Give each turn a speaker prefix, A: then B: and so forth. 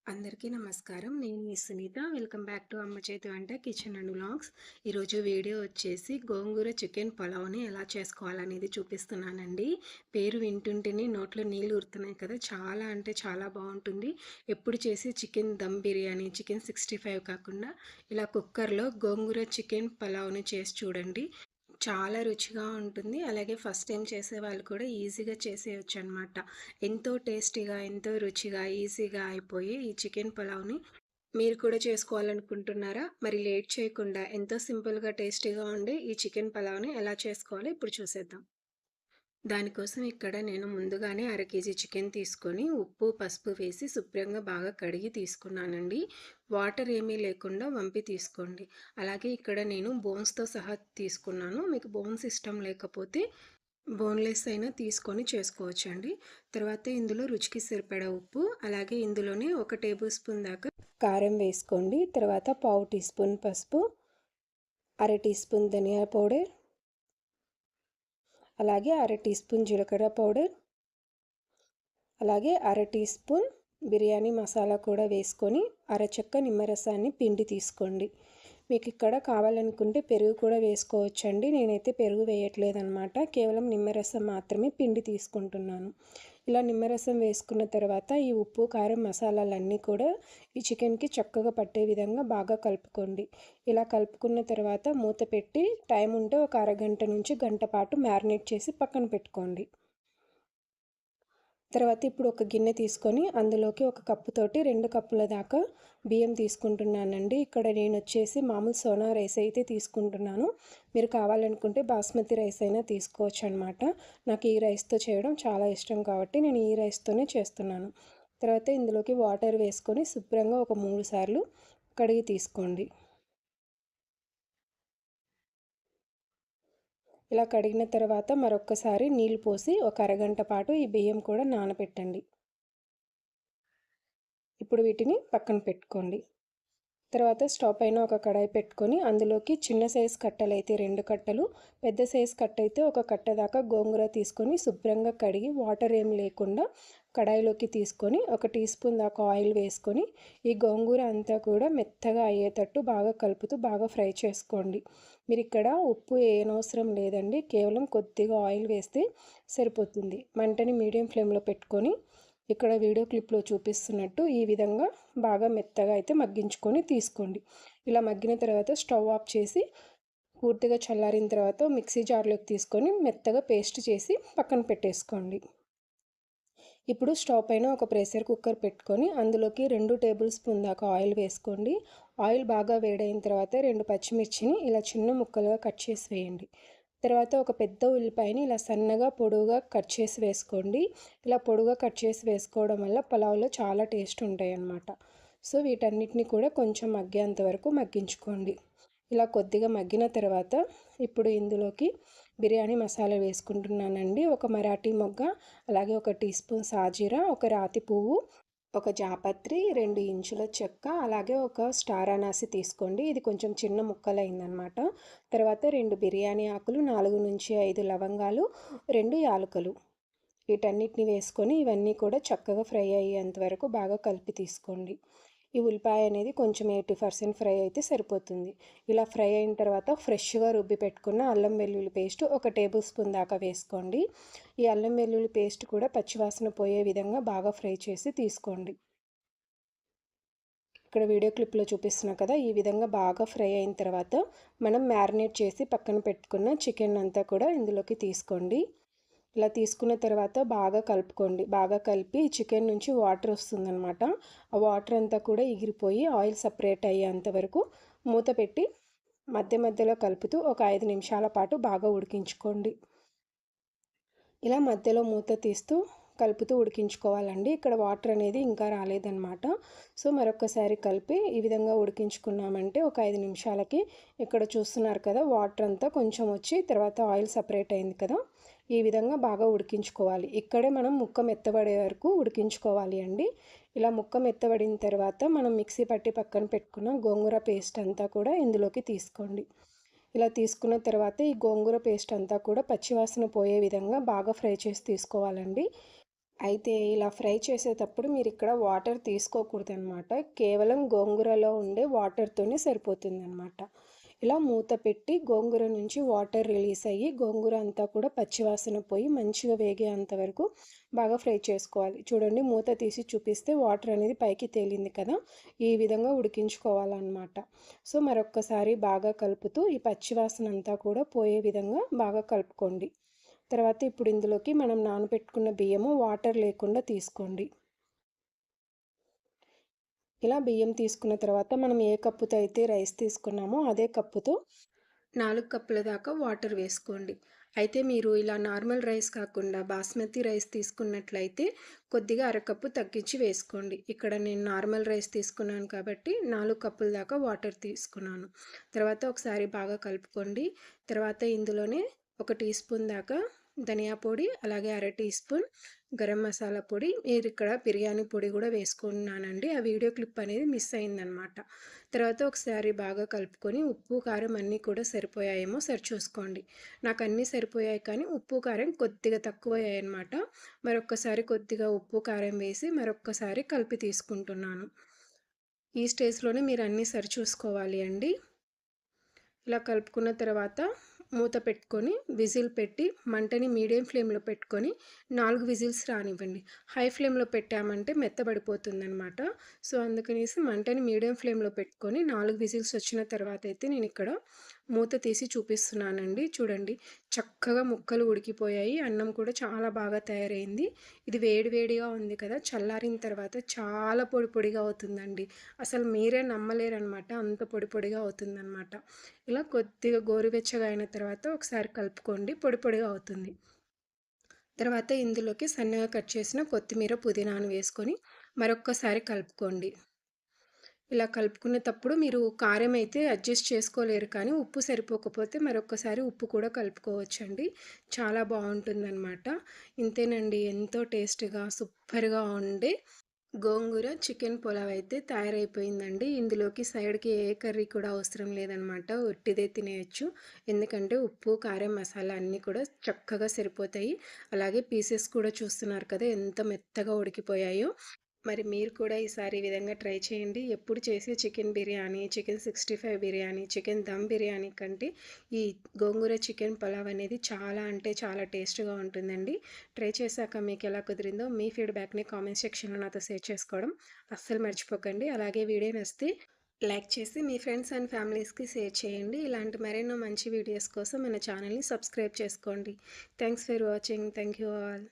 A: అందరికీ నమస్కారం. నేను మీ సునీత. వెల్కమ్ బ్యాక్ టు అమ్మ చేతి వంట కిచెన్ అండ్ వ్లాగ్స్. ఈరోజు వీడియో వచ్చేసి గోంగూర చికెన్ పలావ్‌ని ఎలా చేసుకోవాలనేది చూపిస్తున్నానండి. పేరు వింటుంటేనే నోట్లో నీళ్ళు ఊరుతున్నాయి కదా! చాలా అంటే చాలా బావుంటుంది. ఎప్పుడు చేసే చికెన్ దమ్ బిర్యానీ, చికెన్ 65 కాకుండా ఇలా కుక్కర్‌లో గోంగూర చికెన్ పలావ్‌ని చేసి చూడండి. చాలా రుచిగా ఉంటుంది. అలాగే ఫస్ట్ టైం చేసేవాళ్ళు కూడా ఈజీగా చేసేయొచ్చనమాట. ఎంతో టేస్టీగా, ఎంతో రుచిగా, ఈజీగా అయిపోయే ఈ చికెన్ పులావ్‌ని మీరు కూడా చేసుకోవాలనుకుంటున్నారా? మరి లేట్ చేయకుండా ఎంతో సింపుల్‌గా, టేస్టీగా ఉండే ఈ చికెన్ పలావ్‌ని ఎలా చేసుకోవాలో ఇప్పుడు చూసేద్దాం. దానికోసం ఇక్కడ నేను ముందుగానే అర కేజీ చికెన్ తీసుకొని ఉప్పు, పసుపు వేసి శుభ్రంగా బాగా కడిగి తీసుకున్నానండి. వాటర్ ఏమీ లేకుండా వంపి తీసుకోండి. అలాగే ఇక్కడ నేను బోన్స్‌తో సహా తీసుకున్నాను. మీకు బోన్స్ ఇష్టం లేకపోతే బోన్‌లెస్ అయినా తీసుకొని చేసుకోవచ్చండి. తర్వాత ఇందులో రుచికి సరిపడా ఉప్పు, అలాగే ఇందులోనే ఒక టేబుల్ స్పూన్ దాకా కారం వేసుకోండి. తర్వాత పావు టీ స్పూన్ పసుపు, అర టీ స్పూన్ ధనియా పౌడర్, అలాగే అర టీ స్పూన్ జీలకర్ర పౌడర్, అలాగే అర టీ స్పూన్ బిర్యానీ మసాలా కూడా వేసుకొని అరచెక్క నిమ్మరసాన్ని పిండి తీసుకోండి. మీకు ఇక్కడ కావాలనుకుంటే పెరుగు కూడా వేసుకోవచ్చండి. నేనైతే పెరుగు వేయట్లేదనమాట. కేవలం నిమ్మరసం మాత్రమే పిండి తీసుకుంటున్నాను. ఇలా నిమ్మరసం వేసుకున్న తర్వాత ఈ ఉప్పు, కారం, మసాలాలన్నీ కూడా ఈ చికెన్‌కి చక్కగా పట్టే విధంగా బాగా కలుపుకోండి. ఇలా కలుపుకున్న తర్వాత మూత పెట్టి టైం ఉంటే ఒక అరగంట నుంచి గంట పాటు మ్యారినేట్ చేసి పక్కన పెట్టుకోండి. తర్వాత ఇప్పుడు ఒక గిన్నె తీసుకొని అందులోకి ఒక కప్పుతోటి 2 కప్పుల దాకా బియ్యం తీసుకుంటున్నానండి. ఇక్కడ నేనొచ్చేసి మామూలు సోనా రైస్ అయితే తీసుకుంటున్నాను. మీరు కావాలనుకుంటే బాస్మతి రైస్ అయినా తీసుకోవచ్చనమాట. నాకు ఈ రైస్‌తో చేయడం చాలా ఇష్టం కాబట్టి నేను ఈ రైస్‌తోనే చేస్తున్నాను. తర్వాత ఇందులోకి వాటర్ వేసుకొని శుభ్రంగా ఒక 3 సార్లు కడిగి తీసుకోండి. ఇలా కడిగిన తర్వాత మరొక్కసారి నీళ్లు పోసి ఒక అరగంట పాటు ఈ బియ్యం కూడా నానబెట్టండి. ఇప్పుడు వీటిని పక్కన పెట్టుకోండి. తర్వాత స్టవ్ పైన ఒక కడాయి పెట్టుకొని అందులోకి చిన్న సైజు కట్టలైతే 2 కట్టలు, పెద్ద సైజు కట్ట అయితే ఒక కట్ట దాకా గోంగూర తీసుకొని శుభ్రంగా కడిగి వాటర్ ఏం లేకుండా కడాయిలోకి తీసుకొని ఒక టీ స్పూన్ దాకా ఆయిల్ వేసుకొని ఈ గోంగూర అంతా కూడా మెత్తగా అయ్యేటట్టు బాగా కలుపుతూ బాగా ఫ్రై చేసుకోండి. మీరు ఇక్కడ ఉప్పు వేయనవసరం లేదండి. కేవలం కొద్దిగా ఆయిల్ వేస్తే సరిపోతుంది. మంటని మీడియం ఫ్లేమ్లో పెట్టుకొని ఇక్కడ వీడియో క్లిప్లో చూపిస్తున్నట్టు ఈ విధంగా బాగా మెత్తగా అయితే మగ్గించుకొని తీసుకోండి. ఇలా మగ్గిన తర్వాత స్టవ్ ఆఫ్ చేసి పూర్తిగా చల్లారిన తర్వాత మిక్సీ జార్లోకి తీసుకొని మెత్తగా పేస్ట్ చేసి పక్కన పెట్టేసుకోండి. ఇప్పుడు స్టవ్ పైన ఒక ప్రెషర్ కుక్కర్ పెట్టుకొని అందులోకి 2 టేబుల్ స్పూన్ దాకా ఆయిల్ వేసుకోండి. ఆయిల్ బాగా వేడైన తర్వాత 2 పచ్చిమిర్చిని ఇలా చిన్న ముక్కలుగా కట్ చేసి వేయండి. తర్వాత ఒక పెద్ద ఉల్లిపాయని ఇలా సన్నగా పొడవుగా కట్ చేసి వేసుకోండి. ఇలా పొడవుగా కట్ చేసి వేసుకోవడం వల్ల పలావ్లో చాలా టేస్ట్ ఉంటాయన్నమాట. సో వీటన్నిటిని కూడా కొంచెం మగ్గేంత వరకు మగ్గించుకోండి. ఇలా కొద్దిగా మగ్గిన తర్వాత ఇప్పుడు ఇందులోకి బిర్యానీ మసాలా వేసుకుంటున్నానండి. ఒక మరాఠీ మొగ్గ, అలాగే ఒక టీ స్పూన్ సాజీరా, ఒక రాతి పువ్వు, ఒక జాపత్రి, 2 ఇంచుల చెక్క, అలాగే ఒక స్టార్ అనాసి తీసుకోండి. ఇది కొంచెం చిన్న ముక్కలైందనమాట. తర్వాత 2 బిర్యానీ ఆకులు, 4-5 లవంగాలు, 2 యాలకులు. వీటన్నిటిని వేసుకొని ఇవన్నీ కూడా చక్కగా ఫ్రై అయ్యేంత వరకు బాగా కలిపి తీసుకోండి. ఈ ఉల్లిపాయ అనేది కొంచెం 80% ఫ్రై అయితే సరిపోతుంది. ఇలా ఫ్రై అయిన తర్వాత ఫ్రెష్‌గా రుబ్బి పెట్టుకున్న అల్లం వెల్లుల్లి పేస్ట్ ఒక టేబుల్ స్పూన్ దాకా వేసుకోండి. ఈ అల్లం వెల్లుల్లి పేస్ట్ కూడా పచ్చివాసన పోయే విధంగా బాగా ఫ్రై చేసి తీసుకోండి. ఇక్కడ వీడియో క్లిప్‌లో చూపిస్తున్నా కదా! ఈ విధంగా బాగా ఫ్రై అయిన తర్వాత మనం మ్యారినేట్ చేసి పక్కన పెట్టుకున్న చికెన్ అంతా కూడా ఇందులోకి తీసుకోండి. ఇలా తీసుకున్న తర్వాత బాగా కలుపుకోండి. బాగా కలిపి చికెన్ నుంచి వాటర్ వస్తుందనమాట. ఆ వాటర్ అంతా కూడా ఎగిరిపోయి ఆయిల్ సపరేట్ అయ్యేంత వరకు మూత పెట్టి మధ్య మధ్యలో కలుపుతూ ఒక 5 నిమిషాల పాటు బాగా ఉడికించుకోండి. ఇలా మధ్యలో మూత తీస్తూ కలుపుతూ ఉడికించుకోవాలండి. ఇక్కడ వాటర్ అనేది ఇంకా రాలేదన్నమాట. సో మరొకసారి కలిపి ఈ విధంగా ఉడికించుకున్నామంటే ఒక 5 నిమిషాలకి ఇక్కడ చూస్తున్నారు కదా వాటర్ అంతా కొంచెం వచ్చి తర్వాత ఆయిల్ సపరేట్ అయింది కదా! ఈ విధంగా బాగా ఉడికించుకోవాలి. ఇక్కడే మనం ముక్క మెత్తబడే వరకు ఉడికించుకోవాలి అండి. ఇలా ముక్క మెత్తబడిన తర్వాత మనం మిక్సీ పట్టి పక్కన పెట్టుకున్న గోంగూర పేస్ట్ అంతా కూడా ఇందులోకి తీసుకోండి. ఇలా తీసుకున్న తర్వాత ఈ గోంగూర పేస్ట్ అంతా కూడా పచ్చివాసన పోయే విధంగా బాగా ఫ్రై చేసి తీసుకోవాలండి. అయితే ఇలా ఫ్రై చేసేటప్పుడు మీరు ఇక్కడ వాటర్ తీసుకోకూడదనమాట. కేవలం గోంగూరలో ఉండే వాటర్‌తోనే సరిపోతుందనమాట. ఇలా మూత పెట్టి గోంగూర నుంచి వాటర్ రిలీజ్ అయ్యి గోంగూర అంతా కూడా పచ్చివాసన పోయి మంచిగా వేగేంత వరకు బాగా ఫ్రై చేసుకోవాలి. చూడండి మూత తీసి చూపిస్తే వాటర్ అనేది పైకి తేలింది కదా! ఈ విధంగా ఉడికించుకోవాలన్నమాట. సో, మరొక్కసారి బాగా కలుపుతూ ఈ పచ్చివాసన అంతా కూడా పోయే విధంగా బాగా కలుపుకోండి. తర్వాత ఇప్పుడు ఇందులోకి మనం నానబెట్టుకున్న బియ్యము వాటర్ లేకుండా తీసుకోండి. ఇలా బియ్యం తీసుకున్న తర్వాత మనం ఏ కప్పుతో అయితే రైస్ తీసుకున్నామో అదే కప్పుతో 4 కప్పుల దాకా వాటర్ వేసుకోండి. అయితే మీరు ఇలా నార్మల్ రైస్ కాకుండా బాస్మతి రైస్ తీసుకున్నట్లయితే కొద్దిగా అరకప్పు తగ్గించి వేసుకోండి. ఇక్కడ నేను నార్మల్ రైస్ తీసుకున్నాను కాబట్టి 4 కప్పుల దాకా వాటర్ తీసుకున్నాను. తర్వాత ఒకసారి బాగా కలుపుకోండి. తర్వాత ఇందులోనే ఒక టీ స్పూన్ దాకా ధనియా పొడి, అలాగే అర టీ స్పూన్ గరం మసాలా పొడి, మీరు ఇక్కడ బిర్యానీ పొడి కూడా వేసుకున్నానండి. ఆ వీడియో క్లిప్ అనేది మిస్ అయిందనమాట. తర్వాత ఒకసారి బాగా కలుపుకొని ఉప్పు, కారం అన్నీ కూడా సరిపోయాయేమో సరిచూసుకోండి. నాకు అన్నీ సరిపోయాయి కానీ ఉప్పు, కారం కొద్దిగా తక్కువయ్యాయన్నమాట. మరొక్కసారి కొద్దిగా ఉప్పు, కారం వేసి మరొక్కసారి కలిపి తీసుకుంటున్నాను. ఈ స్టేజ్‌లోనే మీరు అన్నీ సరిచూసుకోవాలి అండి. ఇలా కలుపుకున్న తర్వాత మూత పెట్టుకొని విజిల్ పెట్టి మంటని మీడియం ఫ్లేమ్‌లో పెట్టుకొని 4 విజిల్స్ రానివ్వండి. హై ఫ్లేమ్‌లో పెట్టామంటే మెత్తబడిపోతుందనమాట. సో, అందుకనేసి మంటని మీడియం ఫ్లేమ్‌లో పెట్టుకొని 4 విజిల్స్ వచ్చిన తర్వాత అయితే నేనిక్కడ మూత తీసి చూపిస్తున్నానండి. చూడండి చక్కగా ముక్కలు ఉడికిపోయాయి. అన్నం కూడా చాలా బాగా తయారైంది. ఇది వేడి వేడిగా ఉంది కదా! చల్లారిన తర్వాత చాలా పొడి పొడిగా అవుతుందండి. అసలు మీరే నమ్మలేరనమాట. అంత పొడి పొడిగా అవుతుందనమాట. ఇలా కొద్దిగా గోరువెచ్చగా అయిన తర్వాత ఒకసారి కలుపుకోండి. పొడి పొడిగా అవుతుంది. తర్వాత ఇందులోకి సన్నగా కట్ చేసిన కొత్తిమీర, పుదీనాను వేసుకొని మరొక్కసారి కలుపుకోండి. ఇలా కలుపుకునేటప్పుడు మీరు కారం అయితే అడ్జస్ట్ చేసుకోలేరు కానీ ఉప్పు సరిపోకపోతే మరొక్కసారి ఉప్పు కూడా కలుపుకోవచ్చండి. చాలా బావుంటుందనమాట. ఇంతేనండి ఎంతో టేస్టీగా సూపర్‌గా ఉండే గోంగూర చికెన్ పులావ్ అయితే తయారైపోయిందండి. ఇందులోకి సైడ్‌కి ఏ కర్రీ కూడా అవసరం లేదనమాట. ఉట్టిదే తినేయొచ్చు. ఎందుకంటే ఉప్పు, కారం, మసాలా అన్నీ కూడా చక్కగా సరిపోతాయి. అలాగే పీసెస్ కూడా చూస్తున్నారు కదా! ఎంత మెత్తగా ఉడికిపోయాయో. మరి మీరు కూడా ఈసారి ఈ విధంగా ట్రై చేయండి. ఎప్పుడు చేసే chicken biryani, chicken 65 biryani, chicken dum biryani కంటే ఈ గోంగూర చికెన్ పులావ్ అనేది చాలా అంటే చాలా టేస్ట్‌గా ఉంటుందండి. ట్రై చేశాక మీకెలా కుదిరిందో మీ ఫీడ్‌బ్యాక్‌ని కామెంట్ సెక్షన్‌లో నాతో షేర్ చేసుకోవడం అస్సలు మర్చిపోకండి. అలాగే వీడియో నచ్చితే లైక్ చేసి మీ ఫ్రెండ్స్ అండ్ ఫ్యామిలీస్‌కి షేర్ చేయండి. ఇలాంటి మరెన్నో మంచి వీడియోస్ కోసం మన ఛానల్‌ని సబ్స్క్రైబ్ చేసుకోండి. Thanks for watching. Thank you all.